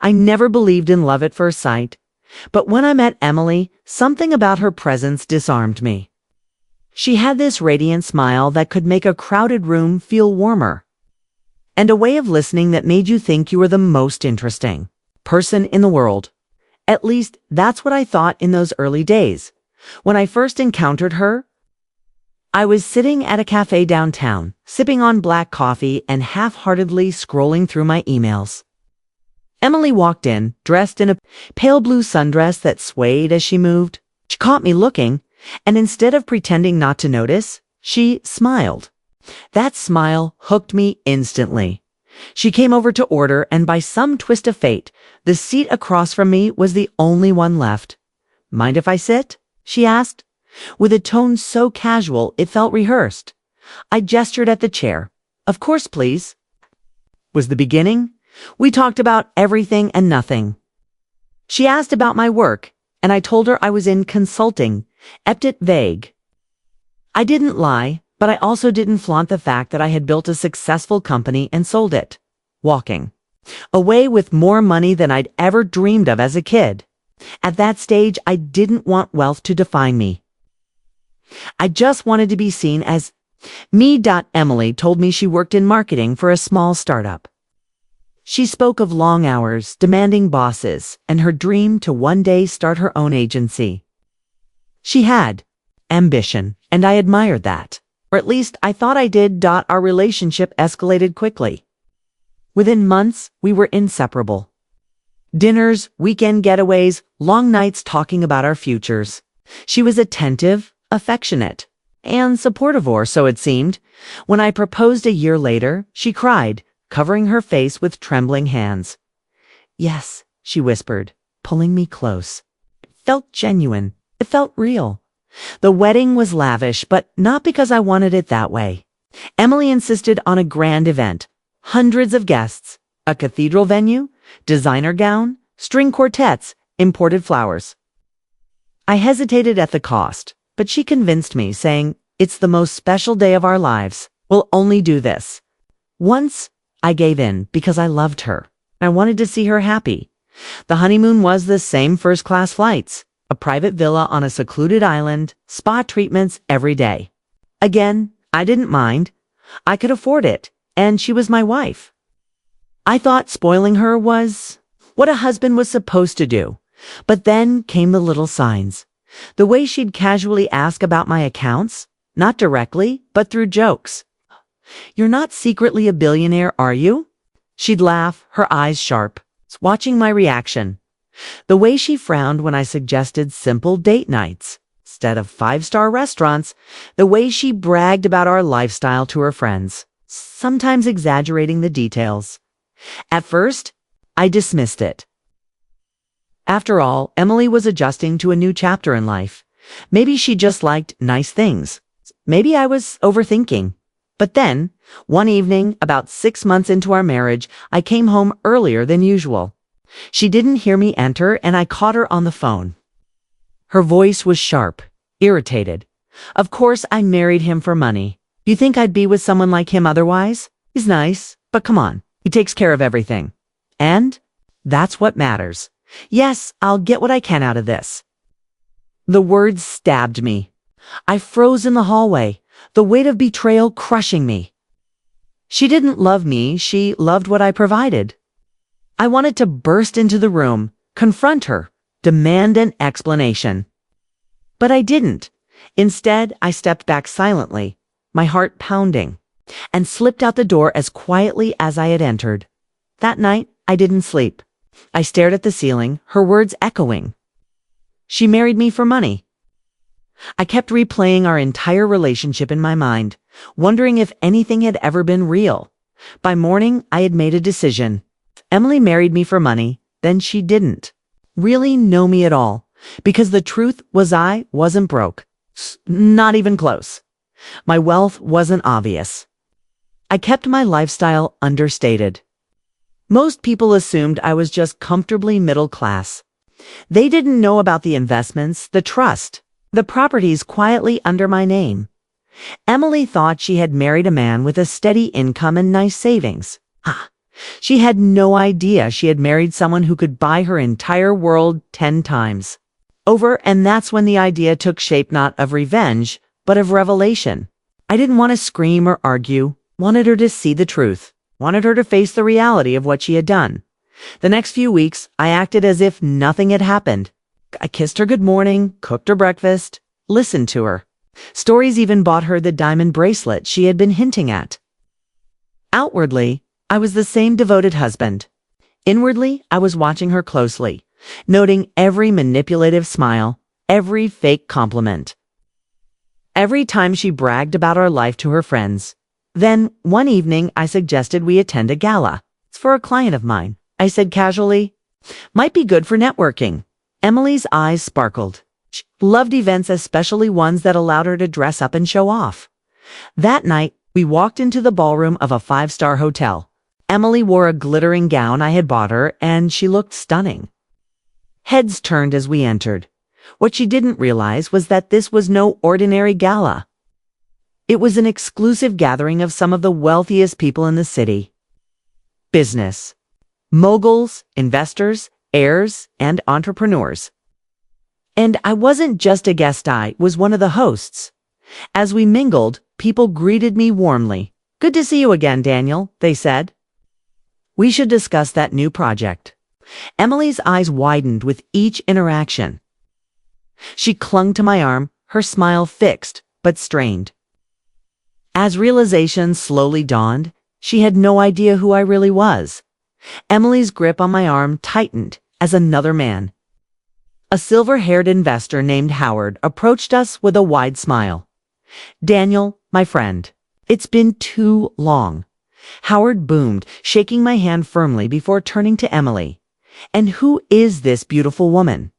I never believed in love at first sight. But when I met Emily, something about her presence disarmed me. She had this radiant smile that could make a crowded room feel warmer, and a way of listening that made you think you were the most interesting person in the world. At least, that's what I thought in those early days. When I first encountered her, I was sitting at a cafe downtown, sipping on black coffee and half-heartedly scrolling through my emails. Emily walked in, dressed in a pale blue sundress that swayed as she moved. She caught me looking, and instead of pretending not to notice, she smiled. That smile hooked me instantly. She came over to order, and by some twist of fate, the seat across from me was the only one left. "Mind if I sit?" she asked, with a tone so casual it felt rehearsed. I gestured at the chair. "Of course, please." Was the beginning. We talked about everything and nothing. She asked about my work, and I told her I was in consulting, kept it vague. I didn't lie, but I also didn't flaunt the fact that I had built a successful company and sold it, walking away with more money than I'd ever dreamed of as a kid. At that stage, I didn't want wealth to define me. I just wanted to be seen as me. Emily told me she worked in marketing for a small startup. She spoke of long hours, demanding bosses, and her dream to one day start her own agency. She had ambition, and I admired that. Or at least I thought I did. Our relationship escalated quickly. Within months, we were inseparable. Dinners, weekend getaways, long nights talking about our futures. She was attentive, affectionate, and supportive, or so it seemed. When I proposed a year later, she cried, covering her face with trembling hands. "Yes," she whispered, pulling me close. It felt genuine. It felt real. The wedding was lavish, but not because I wanted it that way. Emily insisted on a grand event, hundreds of guests, a cathedral venue, designer gown, string quartets, imported flowers. I hesitated at the cost, but she convinced me, saying, "It's the most special day of our lives. We'll only do this." Once, I gave in because I loved her. I wanted to see her happy. The honeymoon was the same first-class flights, a private villa on a secluded island, spa treatments every day. Again, I didn't mind. I could afford it, and she was my wife. I thought spoiling her was what a husband was supposed to do. But then came the little signs. The way she'd casually ask about my accounts, not directly, but through jokes. "You're not secretly a billionaire, are you?" She'd laugh, her eyes sharp, watching my reaction. The way she frowned when I suggested simple date nights instead of five-star restaurants. The way she bragged about our lifestyle to her friends, sometimes exaggerating the details. At first, I dismissed it. After all, Emily was adjusting to a new chapter in life. Maybe she just liked nice things. Maybe I was overthinking. But then, one evening, about 6 months into our marriage, I came home earlier than usual. She didn't hear me enter, and I caught her on the phone. Her voice was sharp, irritated. "Of course I married him for money. You think I'd be with someone like him otherwise? He's nice, but come on, he takes care of everything. And that's what matters. Yes, I'll get what I can out of this." The words stabbed me. I froze in the hallway, the weight of betrayal crushing me. She didn't love me, she loved what I provided. I wanted to burst into the room, confront her, demand an explanation. But I didn't. Instead, I stepped back silently, my heart pounding, and slipped out the door as quietly as I had entered. That night, I didn't sleep. I stared at the ceiling, her words echoing. She married me for money. I kept replaying our entire relationship in my mind, wondering if anything had ever been real. By morning, I had made a decision. If Emily married me for money, then she didn't really know me at all, because the truth was I wasn't broke. Not even close. My wealth wasn't obvious. I kept my lifestyle understated. Most people assumed I was just comfortably middle class. They didn't know about the investments, the trust, the properties quietly under my name. Emily thought she had married a man with a steady income and nice savings. She had no idea she had married someone who could buy her entire world 10 times over, and that's when the idea took shape, not of revenge, but of revelation. I didn't want to scream or argue, wanted her to see the truth, wanted her to face the reality of what she had done. The next few weeks, I acted as if nothing had happened. I kissed her good morning, cooked her breakfast, listened to her. Stories even bought her the diamond bracelet she had been hinting at. Outwardly, I was the same devoted husband. Inwardly, I was watching her closely, noting every manipulative smile, every fake compliment. Every time she bragged about our life to her friends. Then, one evening, I suggested we attend a gala. It's for a client of mine. I said casually, might be good for networking. Emily's eyes sparkled. She loved events, especially ones that allowed her to dress up and show off. That night, we walked into the ballroom of a 5-star hotel. Emily wore a glittering gown I had bought her, and she looked stunning. Heads turned as we entered. What she didn't realize was that this was no ordinary gala. It was an exclusive gathering of some of the wealthiest people in the city. Business. Moguls, investors, heirs, and entrepreneurs. And I wasn't just a guest, I was one of the hosts. As we mingled, people greeted me warmly. Good to see you again, Daniel, they said. We should discuss that new project. Emily's eyes widened with each interaction. She clung to my arm, her smile fixed but strained. As realization slowly dawned, she had no idea who I really was. Emily's grip on my arm tightened as another man, a silver-haired investor named Howard, approached us with a wide smile. Daniel, my friend, it's been too long. Howard boomed, shaking my hand firmly before turning to Emily. And who is this beautiful woman?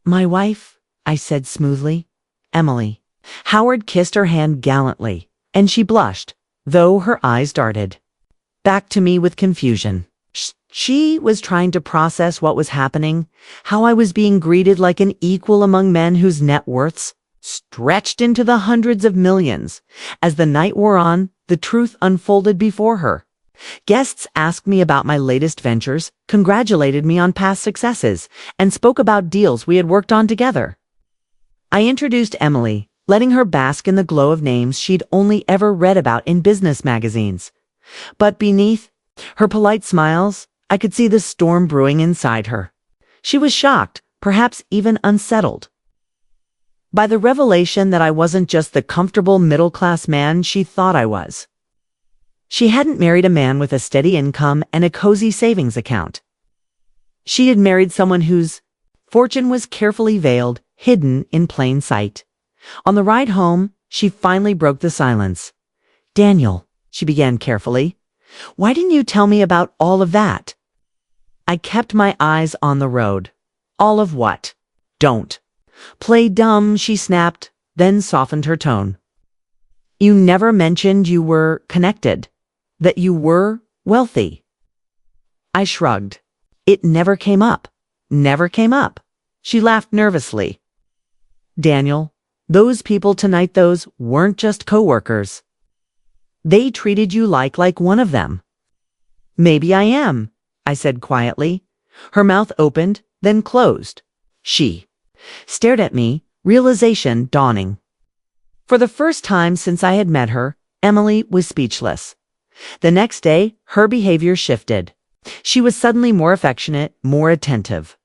My wife, I said smoothly. Emily. Howard kissed her hand gallantly, and she blushed, though her eyes darted back to me with confusion. She was trying to process what was happening, how I was being greeted like an equal among men whose net worths stretched into the hundreds of millions. As the night wore on, the truth unfolded before her. Guests asked me about my latest ventures, congratulated me on past successes, and spoke about deals we had worked on together. I introduced Emily, letting her bask in the glow of names she'd only ever read about in business magazines. But beneath her polite smiles, I could see the storm brewing inside her. She was shocked, perhaps even unsettled, by the revelation that I wasn't just the comfortable middle-class man she thought I was. She hadn't married a man with a steady income and a cozy savings account. She had married someone whose fortune was carefully veiled, hidden in plain sight. On the ride home, she finally broke the silence. Daniel, she began carefully, why didn't you tell me about all of that? I kept my eyes on the road. All of what? Don't. Play dumb, she snapped, then softened her tone. You never mentioned you were connected, that you were wealthy. I shrugged. It never came up. Never came up. She laughed nervously. Daniel, those people tonight, those weren't just coworkers. They treated you like one of them. Maybe I am, I said quietly. Her mouth opened, then closed. She stared at me, realization dawning. For the first time since I had met her, Emily was speechless. The next day, her behavior shifted. She was suddenly more affectionate, more attentive.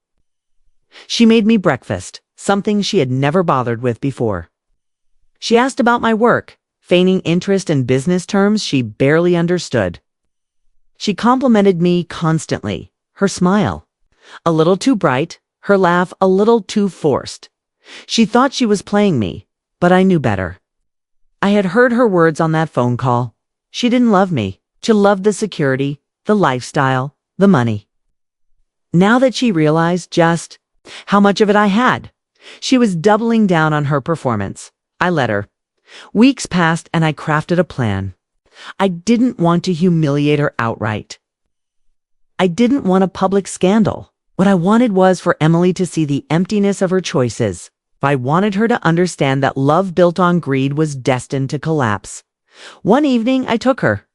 She made me breakfast, something she had never bothered with before. She asked about my work, feigning interest in business terms she barely understood. She complimented me constantly, her smile a little too bright, her laugh a little too forced. She thought she was playing me, but I knew better. I had heard her words on that phone call. She didn't love me. She loved the security, the lifestyle, the money. Now that she realized just how much of it I had, she was doubling down on her performance. I let her. Weeks passed and I crafted a plan. I didn't want to humiliate her outright. I didn't want a public scandal. What I wanted was for Emily to see the emptiness of her choices. I wanted her to understand that love built on greed was destined to collapse. One evening, I took her.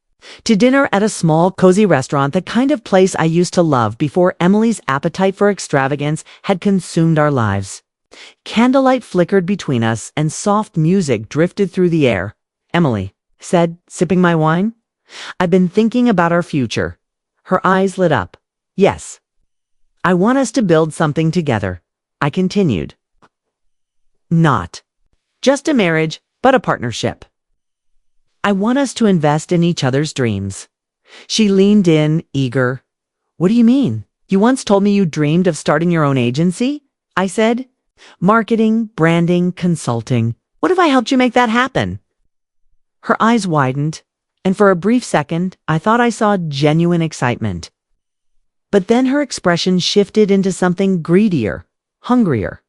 To dinner at a small, cozy restaurant, the kind of place I used to love before Emily's appetite for extravagance had consumed our lives. Candlelight flickered between us and soft music drifted through the air. "Emily," said, sipping my wine, "I've been thinking about our future." Her eyes lit up. "Yes. I want us to build something together," I continued. "Not just a marriage, but a partnership. I want us to invest in each other's dreams." She leaned in, eager. "What do you mean? You once told me you dreamed of starting your own agency," I said. "Marketing, branding, consulting. What if I helped you make that happen?" Her eyes widened, and for a brief second, I thought I saw genuine excitement. But then her expression shifted into something greedier, hungrier.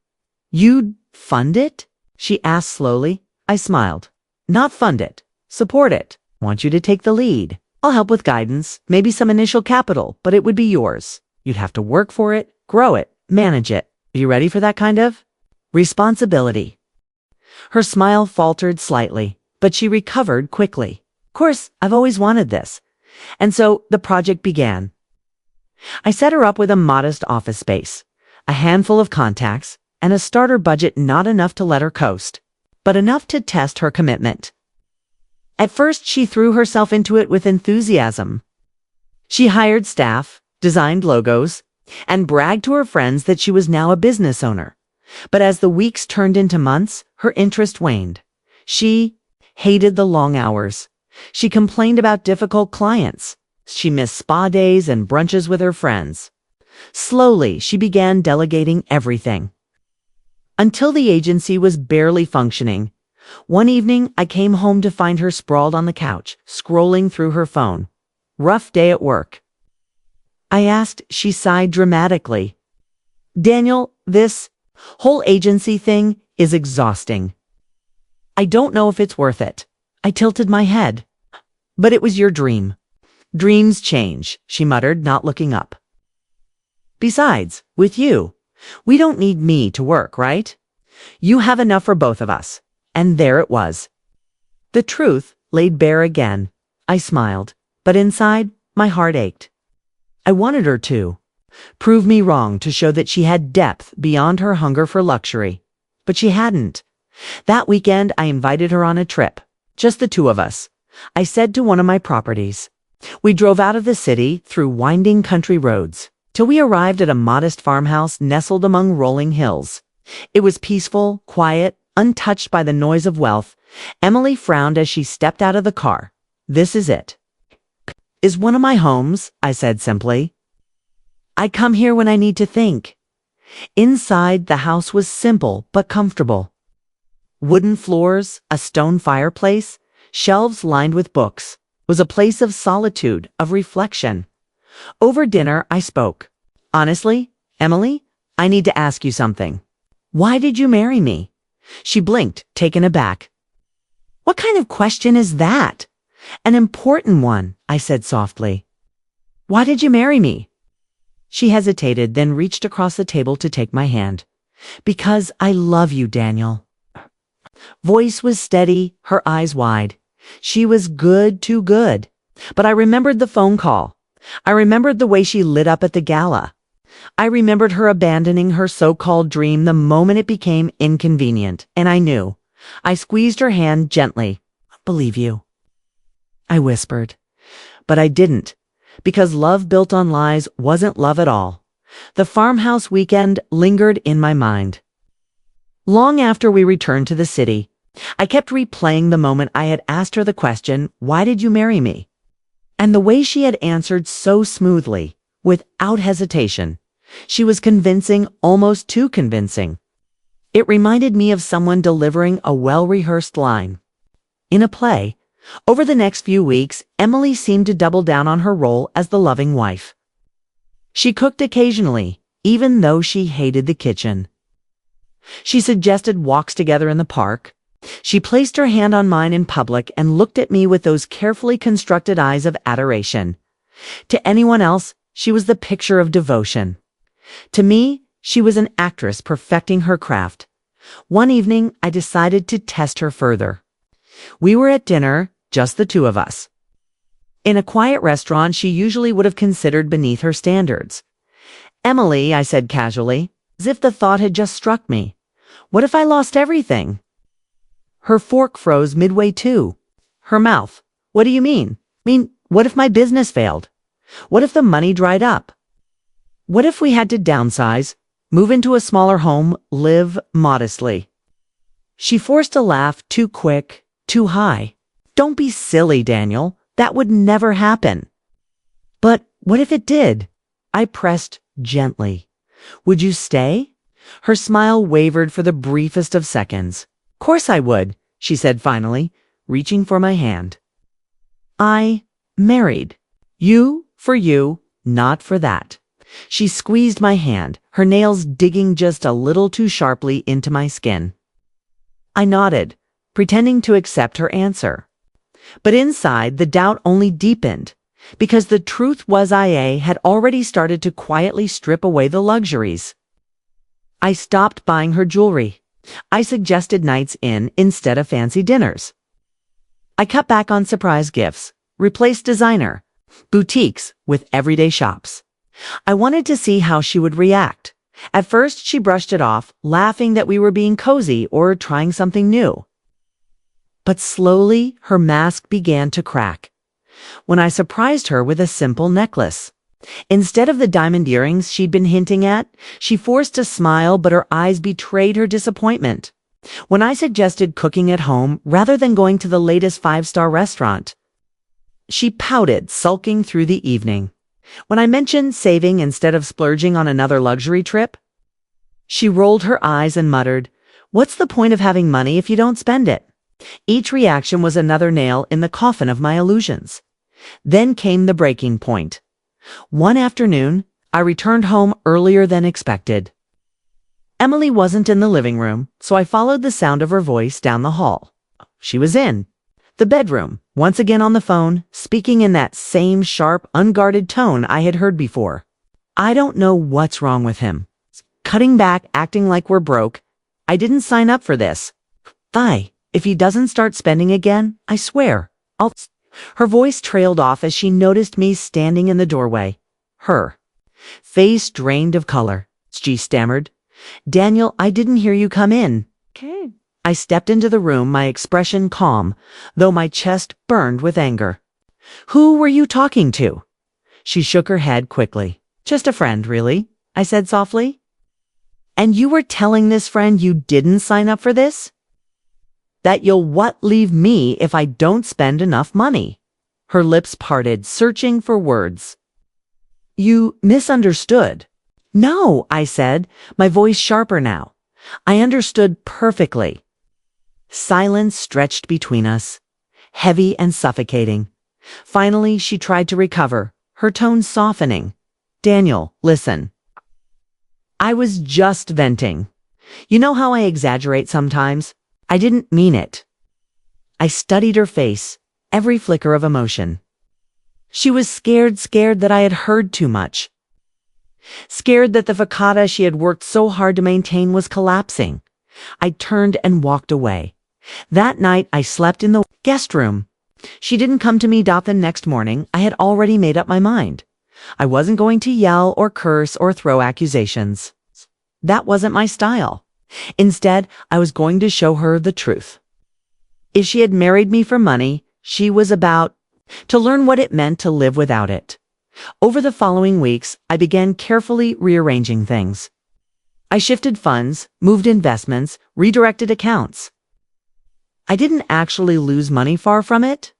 "You'd fund it?" she asked slowly. I smiled. "Not fund it. Support it. Want you to take the lead. I'll help with guidance, maybe some initial capital, but it would be yours. You'd have to work for it, grow it, manage it. Are you ready for that kind of responsibility?" Her smile faltered slightly, but she recovered quickly. "Of course, I've always wanted this." And so the project began. I set her up with a modest office space, a handful of contacts, and a starter budget not enough to let her coast, but enough to test her commitment. At first, she threw herself into it with enthusiasm. She hired staff, designed logos, and bragged to her friends that she was now a business owner. But as the weeks turned into months, her interest waned. She hated the long hours. She complained about difficult clients. She missed spa days and brunches with her friends. Slowly, she began delegating everything, until the agency was barely functioning. One evening, I came home to find her sprawled on the couch, scrolling through her phone. "Rough day at work?" I asked. She sighed dramatically. "Daniel, this whole agency thing is exhausting. I don't know if it's worth it." I tilted my head. "But it was your dream." "Dreams change," she muttered, not looking up. "Besides, with you, we don't need me to work, right? You have enough for both of us." And there it was. The truth laid bare again. I smiled, but inside, my heart ached. I wanted her to prove me wrong, to show that she had depth beyond her hunger for luxury. But she hadn't. That weekend, I invited her on a trip. Just the two of us. I said to one of my properties. We drove out of the city through winding country roads till we arrived at a modest farmhouse nestled among rolling hills. It was peaceful, quiet, untouched by the noise of wealth. Emily frowned as she stepped out of the car. "This is it." "Is one of my homes," I said simply. "I come here when I need to think." Inside, the house was simple but comfortable. Wooden floors, a stone fireplace, shelves lined with books. It was a place of solitude, of reflection. Over dinner, I spoke. "Honestly, Emily, I need to ask you something. Why did you marry me?" She blinked, taken aback. "What kind of question is that?" "An important one," I said softly. "Why did you marry me?" She hesitated, then reached across the table to take my hand. "Because I love you, Daniel." Voice was steady, her eyes wide. She was good, too good. But I remembered the phone call. I remembered the way she lit up at the gala. I remembered her abandoning her so-called dream the moment it became inconvenient, and I knew. I squeezed her hand gently. "Believe you," I whispered. But I didn't, because love built on lies wasn't love at all. The farmhouse weekend lingered in my mind. Long after we returned to the city, I kept replaying the moment I had asked her the question, "Why did you marry me?" And the way she had answered so smoothly, without hesitation. She was convincing, almost too convincing. It reminded me of someone delivering a well-rehearsed line. In a play, over the next few weeks, Emily seemed to double down on her role as the loving wife. She cooked occasionally, even though she hated the kitchen. She suggested walks together in the park. She placed her hand on mine in public and looked at me with those carefully constructed eyes of adoration. To anyone else, she was the picture of devotion. To me, she was an actress perfecting her craft. One evening, I decided to test her further. We were at dinner, just the two of us. In a quiet restaurant she usually would have considered beneath her standards. "Emily," I said casually, as if the thought had just struck me. "What if I lost everything?" Her fork froze midway too. Her mouth. "What do you mean?" What if my business failed? What if the money dried up? What if we had to downsize, move into a smaller home, live modestly?" She forced a laugh too quick, too high. "Don't be silly, Daniel. That would never happen." "But what if it did?" I pressed gently. "Would you stay?" Her smile wavered for the briefest of seconds. "Course I would," she said finally, reaching for my hand. "I married. You for you, not for that." She squeezed my hand, her nails digging just a little too sharply into my skin. I nodded, pretending to accept her answer. But inside, the doubt only deepened, because the truth was IA had already started to quietly strip away the luxuries. I stopped buying her jewelry. I suggested nights in instead of fancy dinners. I cut back on surprise gifts, replaced designer, boutiques with everyday shops. I wanted to see how she would react. At first, she brushed it off, laughing that we were being cozy or trying something new. But slowly, her mask began to crack. When I surprised her with a simple necklace. Instead of the diamond earrings she'd been hinting at, she forced a smile, but her eyes betrayed her disappointment. When I suggested cooking at home rather than going to the latest five-star restaurant, she pouted, sulking through the evening. When I mentioned saving instead of splurging on another luxury trip, she rolled her eyes and muttered, "What's the point of having money if you don't spend it?" Each reaction was another nail in the coffin of my illusions. Then came the breaking point. One afternoon, I returned home earlier than expected. Emily wasn't in the living room, so I followed the sound of her voice down the hall. She was in the bedroom, once again on the phone, speaking in that same sharp, unguarded tone I had heard before. "I don't know what's wrong with him. Cutting back, acting like we're broke. I didn't sign up for this. If he doesn't start spending again, I swear, I'll..." Her voice trailed off as she noticed me standing in the doorway. Her face drained of color. She stammered, "Daniel, I didn't hear you come in." "Okay." I stepped into the room, my expression calm, though my chest burned with anger. "Who were you talking to?" She shook her head quickly. "Just a friend, really," I said softly. "And you were telling this friend you didn't sign up for this? That you'll leave me if I don't spend enough money?" Her lips parted, searching for words. "You misunderstood." "No," I said, my voice sharper now. "I understood perfectly." Silence stretched between us, heavy and suffocating. Finally, she tried to recover, her tone softening. "Daniel, listen. I was just venting. You know how I exaggerate sometimes? I didn't mean it." I studied her face, every flicker of emotion. She was scared that I had heard too much. Scared that the facade she had worked so hard to maintain was collapsing. I turned and walked away. That night, I slept in the guest room. She didn't come to me. The next morning, I had already made up my mind. I wasn't going to yell or curse or throw accusations. That wasn't my style. Instead, I was going to show her the truth. If she had married me for money, she was about to learn what it meant to live without it. Over the following weeks, I began carefully rearranging things. I shifted funds, moved investments, redirected accounts. I didn't actually lose money, far from it.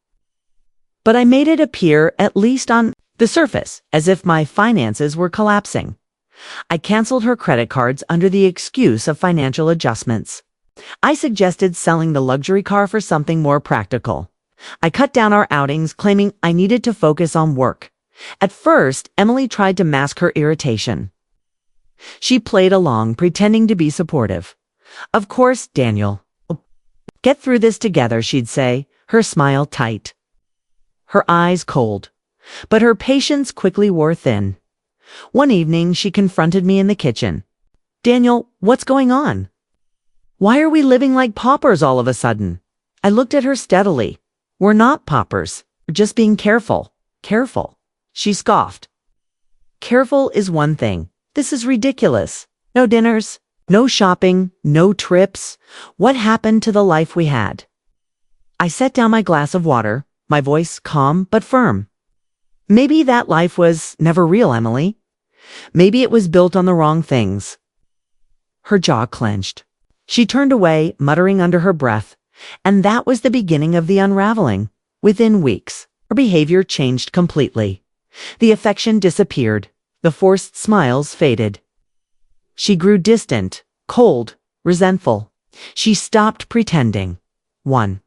But I made it appear, at least on the surface, as if my finances were collapsing. I canceled her credit cards under the excuse of financial adjustments. I suggested selling the luxury car for something more practical. I cut down our outings, claiming I needed to focus on work. At first, Emily tried to mask her irritation. She played along, pretending to be supportive. "Of course, Daniel. Get through this together," she'd say, her smile tight, her eyes cold. But her patience quickly wore thin. One evening, she confronted me in the kitchen. "Daniel, what's going on? Why are we living like paupers all of a sudden?" I looked at her steadily. "We're not paupers. We're just being careful." Careful. She scoffed. Careful is one thing. This is ridiculous. No dinners, no shopping, no trips. What happened to the life we had? I set down my glass of water, my voice calm but firm. Maybe that life was never real, Emily. Maybe it was built on the wrong things. Her jaw clenched. She turned away, muttering under her breath, and that was the beginning of the unraveling. Within weeks, her behavior changed completely. The affection disappeared. The forced smiles faded. She grew distant, cold, resentful. She stopped pretending. 9.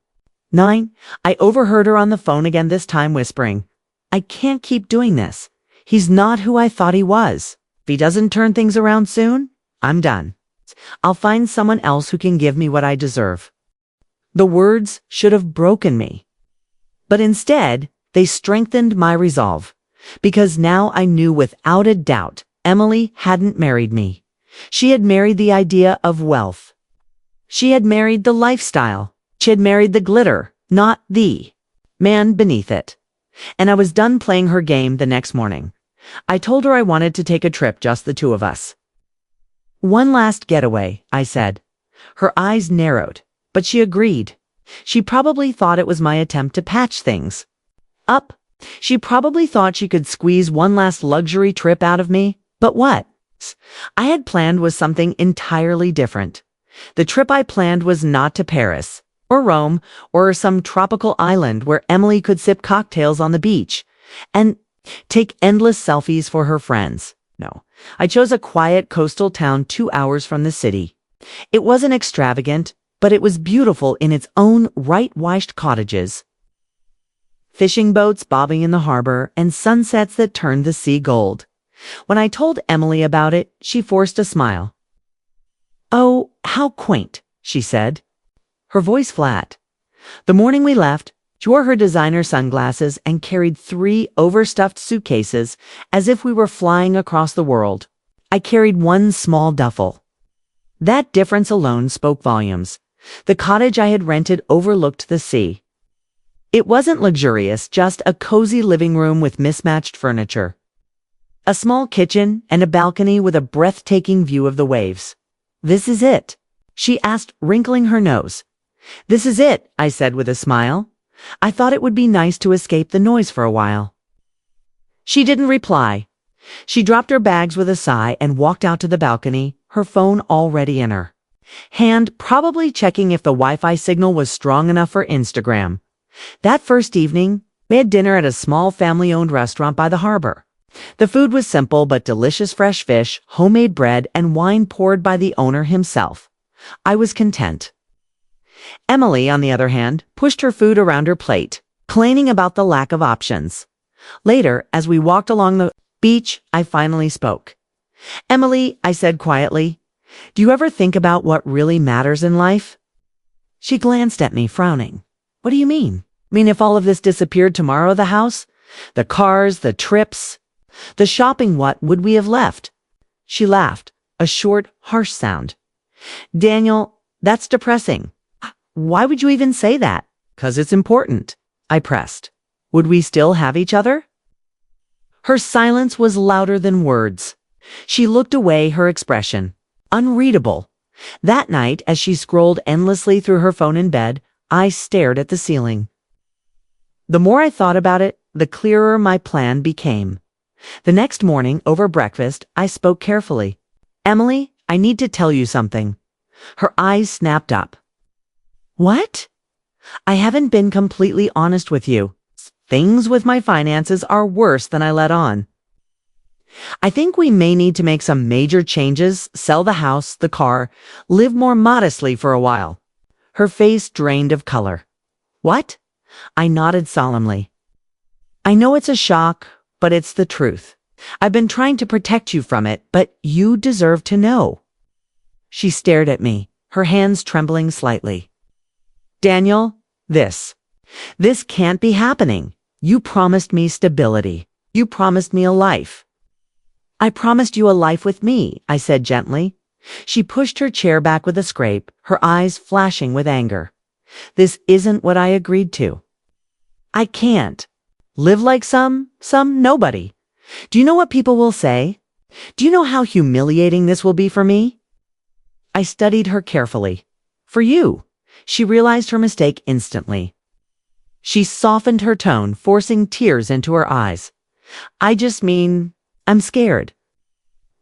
I overheard her on the phone again, this time whispering, I can't keep doing this. He's not who I thought he was. If he doesn't turn things around soon, I'm done. I'll find someone else who can give me what I deserve. The words should have broken me. But instead, they strengthened my resolve. Because now I knew without a doubt Emily hadn't married me. She had married the idea of wealth. She had married the lifestyle. She had married the glitter, not the man beneath it. And I was done playing her game the next morning. I told her I wanted to take a trip, just the two of us. One last getaway, I said. Her eyes narrowed, but she agreed. She probably thought it was my attempt to patch things up. She probably thought she could squeeze one last luxury trip out of me. But what I had planned was something entirely different. The trip I planned was not to Paris, or Rome, or some tropical island where Emily could sip cocktails on the beach and take endless selfies for her friends. No, I chose a quiet coastal town 2 hours from the city. It wasn't extravagant, but it was beautiful in its own right. Whitewashed cottages, fishing boats bobbing in the harbor, and sunsets that turned the sea gold. When I told Emily about it, she forced a smile. Oh, how quaint, she said, her voice flat. The morning we left, she wore her designer sunglasses and carried 3 overstuffed suitcases as if we were flying across the world. I carried one small duffel. That difference alone spoke volumes. The cottage I had rented overlooked the sea. It wasn't luxurious, just a cozy living room with mismatched furniture. A small kitchen and a balcony with a breathtaking view of the waves. This is it, she asked, wrinkling her nose. This is it, I said with a smile. I thought it would be nice to escape the noise for a while. She didn't reply. She dropped her bags with a sigh and walked out to the balcony, her phone already in her hand, probably checking if the Wi-Fi signal was strong enough for Instagram. That first evening, we had dinner at a small family-owned restaurant by the harbor. The food was simple but delicious: fresh fish, homemade bread, and wine poured by the owner himself. I was content. Emily, on the other hand, pushed her food around her plate, complaining about the lack of options. Later, as we walked along the beach, I finally spoke. Emily, I said quietly, do you ever think about what really matters in life? She glanced at me, frowning. What do you mean? If all of this disappeared tomorrow, the house, the cars, the trips, the shopping, what would we have left? She laughed, a short, harsh sound. Daniel, that's depressing. Why would you even say that? 'Cause it's important, I pressed. Would we still have each other? Her silence was louder than words. She looked away, her expression unreadable. That night, as she scrolled endlessly through her phone in bed, I stared at the ceiling. The more I thought about it, the clearer my plan became. The next morning, over breakfast, I spoke carefully. Emily, I need to tell you something. Her eyes snapped up. What? I haven't been completely honest with you. Things with my finances are worse than I let on. I think we may need to make some major changes, sell the house, the car, live more modestly for a while. Her face drained of color. What? I nodded solemnly. I know it's a shock, but it's the truth. I've been trying to protect you from it, but you deserve to know. She stared at me, her hands trembling slightly. Daniel, this can't be happening. You promised me stability. You promised me a life. I promised you a life with me, I said gently. She pushed her chair back with a scrape, her eyes flashing with anger. This isn't what I agreed to. I can't Live like some nobody. Do you know what people will say? Do you know how humiliating this will be for me? I studied her carefully. For you. She realized her mistake instantly. She softened her tone, forcing tears into her eyes. I just mean, I'm scared.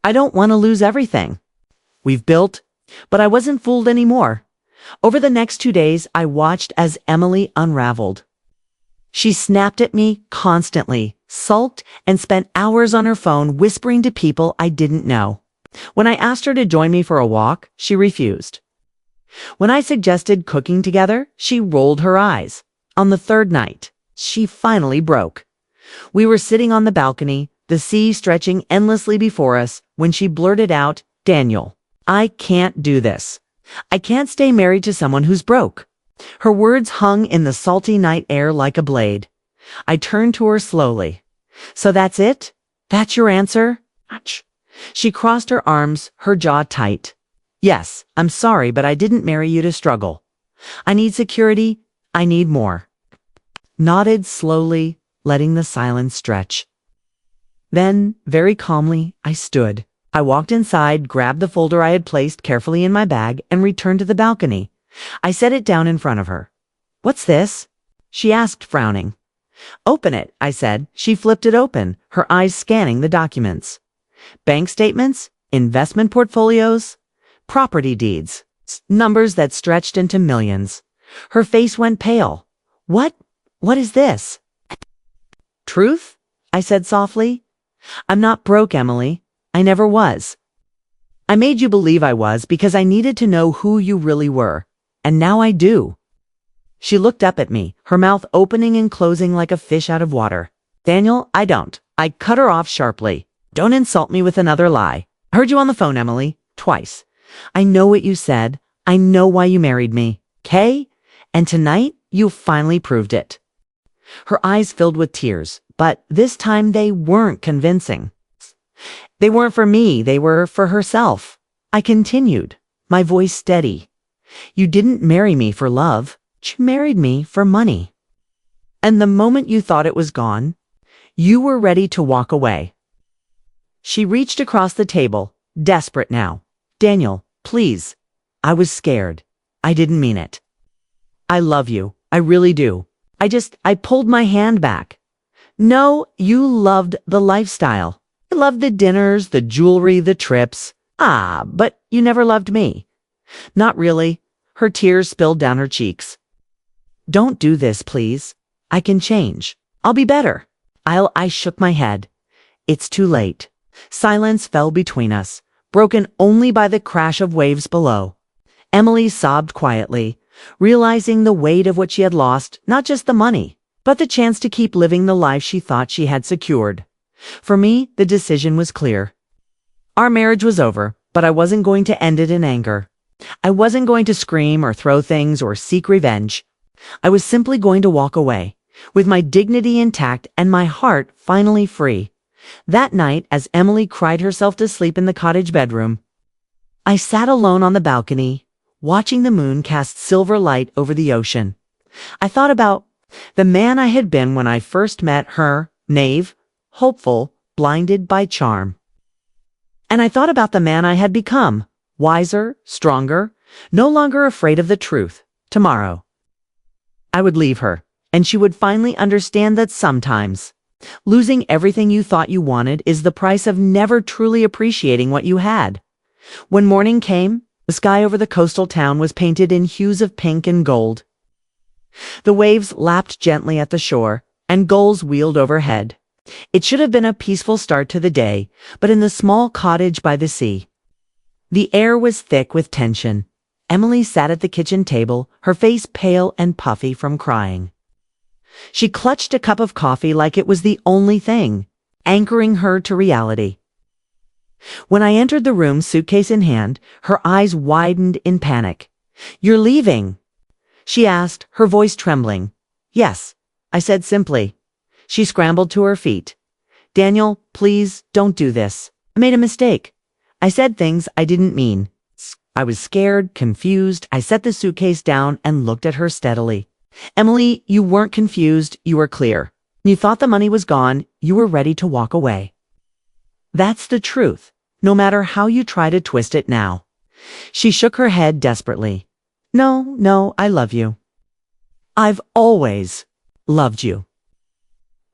I don't want to lose everything we've built, but I wasn't fooled anymore. Over the next 2 days, I watched as Emily unraveled. She snapped at me constantly, sulked, and spent hours on her phone whispering to people I didn't know. When I asked her to join me for a walk, she refused. When I suggested cooking together, she rolled her eyes. On the third night, she finally broke. We were sitting on the balcony, the sea stretching endlessly before us, when she blurted out, "Daniel, I can't do this. I can't stay married to someone who's broke." Her words hung in the salty night air like a blade. I turned to her slowly. "So that's it? That's your answer?" She crossed her arms, her jaw tight. "Yes, I'm sorry, but I didn't marry you to struggle. I need security. I need more." Nodded slowly, letting the silence stretch. Then, very calmly, I stood. I walked inside, grabbed the folder I had placed carefully in my bag, and returned to the balcony. I set it down in front of her. "What's this?" she asked, frowning. "Open it," I said. She flipped it open, her eyes scanning the documents. Bank statements, investment portfolios, property deeds, numbers that stretched into millions. Her face went pale. What is this?" "Truth?" I said softly. "I'm not broke, Emily. I never was. I made you believe I was because I needed to know who you really were. And now I do." She looked up at me, her mouth opening and closing like a fish out of water. "Daniel, I don't." I cut her off sharply. "Don't insult me with another lie. I heard you on the phone, Emily, twice. I know what you said. I know why you married me. Okay? And tonight, you finally proved it." Her eyes filled with tears, but this time they weren't convincing. They weren't for me, they were for herself. I continued, my voice steady. "You didn't marry me for love. You married me for money. And the moment you thought it was gone, you were ready to walk away." She reached across the table, desperate now. "Daniel, please." I was scared. I didn't mean it. "I love you. I really do. I pulled my hand back. No, you loved the lifestyle. You loved the dinners, the jewelry, the trips. But you never loved me." "Not really." Her tears spilled down her cheeks. "Don't do this, please. I can change. I'll be better." I shook my head. "It's too late." Silence fell between us, broken only by the crash of waves below. Emily sobbed quietly, realizing the weight of what she had lost, not just the money, but the chance to keep living the life she thought she had secured. For me, the decision was clear. Our marriage was over, but I wasn't going to end it in anger. I wasn't going to scream or throw things or seek revenge. I was simply going to walk away, with my dignity intact and my heart finally free. That night, as Emily cried herself to sleep in the cottage bedroom, I sat alone on the balcony, watching the moon cast silver light over the ocean. I thought about the man I had been when I first met her, naive, hopeful, blinded by charm. And I thought about the man I had become, wiser, stronger, no longer afraid of the truth. Tomorrow, I would leave her, and she would finally understand that sometimes losing everything you thought you wanted is the price of never truly appreciating what you had. When morning came, the sky over the coastal town was painted in hues of pink and gold. The waves lapped gently at the shore, and gulls wheeled overhead. It should have been a peaceful start to the day, but in the small cottage by the sea, the air was thick with tension. Emily sat at the kitchen table, her face pale and puffy from crying. She clutched a cup of coffee like it was the only thing, anchoring her to reality. When I entered the room, suitcase in hand, her eyes widened in panic. "You're leaving?" she asked, her voice trembling. "Yes," I said simply. She scrambled to her feet. "Daniel, please don't do this. I made a mistake. I said things I didn't mean." I was scared, confused. I set the suitcase down and looked at her steadily. "Emily, you weren't confused. You were clear. You thought the money was gone, you were ready to walk away. That's the truth, no matter how you try to twist it now. She shook her head desperately. No, I love you. I've always loved you.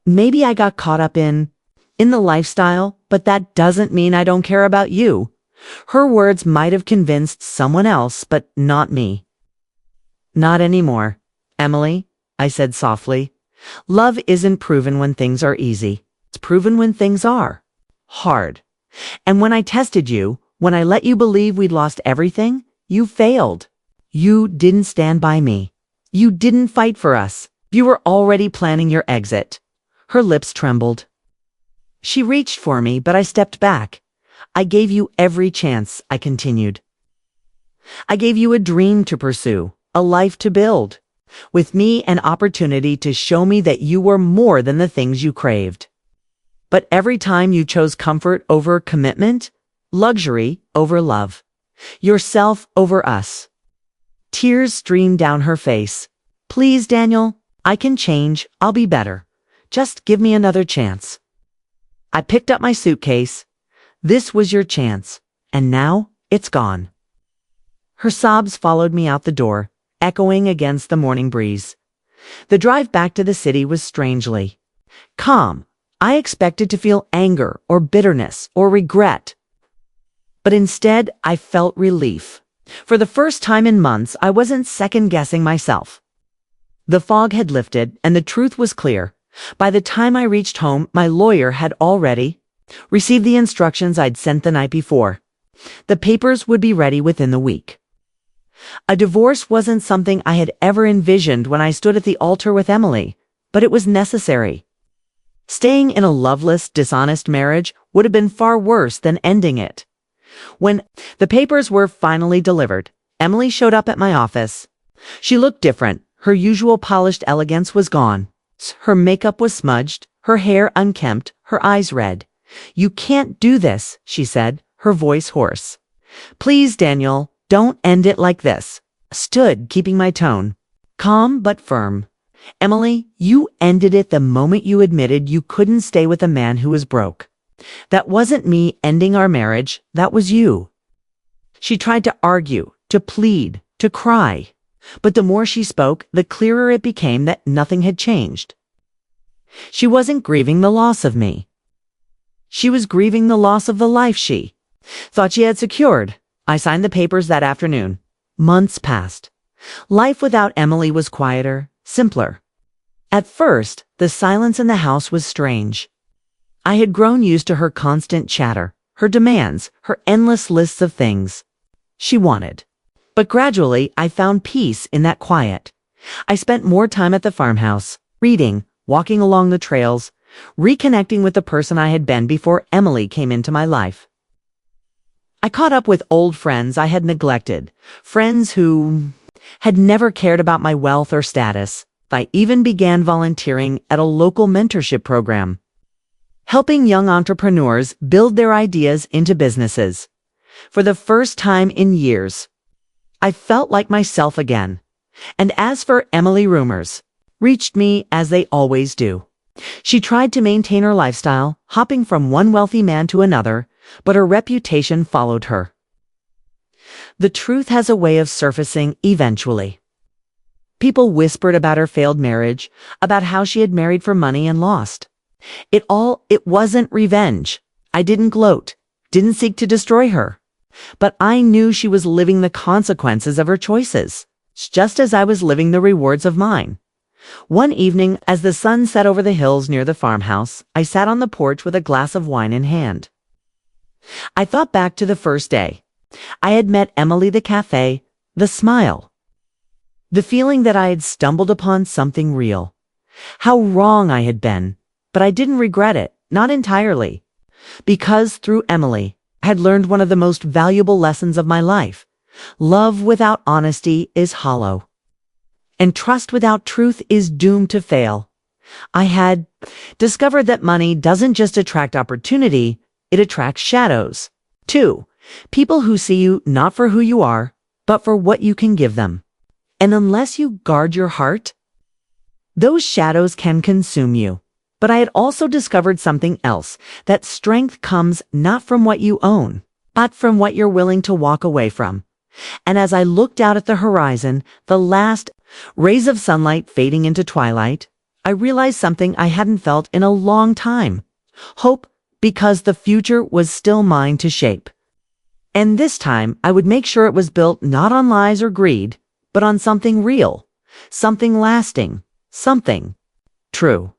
Maybe I got caught up in the lifestyle, but that doesn't mean I don't care about you. Her words might have convinced someone else, but not me. Not anymore, Emily, I said softly. Love isn't proven when things are easy. It's proven when things are hard. And when I tested you, when I let you believe we'd lost everything, you failed. You didn't stand by me. You didn't fight for us. You were already planning your exit. Her lips trembled. She reached for me, but I stepped back. I gave you every chance, I continued. I gave you a dream to pursue, a life to build. With me, an opportunity to show me that you were more than the things you craved. But every time you chose comfort over commitment, luxury over love, yourself over us. Tears streamed down her face. Please, Daniel, I can change. I'll be better. Just give me another chance. I picked up my suitcase. This was your chance, and now it's gone. Her sobs followed me out the door, echoing against the morning breeze. The drive back to the city was strangely calm. I expected to feel anger or bitterness or regret. But instead, I felt relief. For the first time in months, I wasn't second-guessing myself. The fog had lifted, and the truth was clear. By the time I reached home, my lawyer had already received the instructions I'd sent the night before. The papers would be ready within the week. A divorce wasn't something I had ever envisioned when I stood at the altar with Emily, but it was necessary. Staying in a loveless, dishonest marriage would have been far worse than ending it. When the papers were finally delivered, Emily showed up at my office. She looked different. Her usual polished elegance was gone. Her makeup was smudged, her hair unkempt, her eyes red. You can't do this, she said, her voice hoarse. Please, Daniel, don't end it like this. I stood, keeping my tone calm but firm. Emily, you ended it the moment you admitted you couldn't stay with a man who was broke. That wasn't me ending our marriage, that was you. She tried to argue, to plead, to cry. But the more she spoke, the clearer it became that nothing had changed. She wasn't grieving the loss of me. She was grieving the loss of the life she thought she had secured. I signed the papers that afternoon. Months passed. Life without Emily was quieter, simpler. At first, the silence in the house was strange. I had grown used to her constant chatter, her demands, her endless lists of things she wanted. But gradually, I found peace in that quiet. I spent more time at the farmhouse, reading, walking along the trails, reconnecting with the person I had been before Emily came into my life. I caught up with old friends I had neglected, friends who had never cared about my wealth or status. I even began volunteering at a local mentorship program, helping young entrepreneurs build their ideas into businesses. For the first time in years, I felt like myself again. And as for Emily, rumors reached me as they always do. She tried to maintain her lifestyle, hopping from one wealthy man to another, but her reputation followed her. The truth has a way of surfacing eventually. People whispered about her failed marriage, about how she had married for money and lost. It wasn't revenge. I didn't gloat, didn't seek to destroy her. But I knew she was living the consequences of her choices, just as I was living the rewards of mine. One evening, as the sun set over the hills near the farmhouse, I sat on the porch with a glass of wine in hand. I thought back to the first day. I had met Emily, the cafe, the smile. The feeling that I had stumbled upon something real. How wrong I had been, but I didn't regret it, not entirely. Because through Emily, I had learned one of the most valuable lessons of my life. Love without honesty is hollow. And trust without truth is doomed to fail. I had discovered that money doesn't just attract opportunity, it attracts shadows. 2. People who see you not for who you are, but for what you can give them. And unless you guard your heart, those shadows can consume you. But I had also discovered something else, that strength comes not from what you own, but from what you're willing to walk away from. And as I looked out at the horizon, the last rays of sunlight fading into twilight, I realized something I hadn't felt in a long time. Hope, because the future was still mine to shape. And this time, I would make sure it was built not on lies or greed, but on something real, something lasting, something true.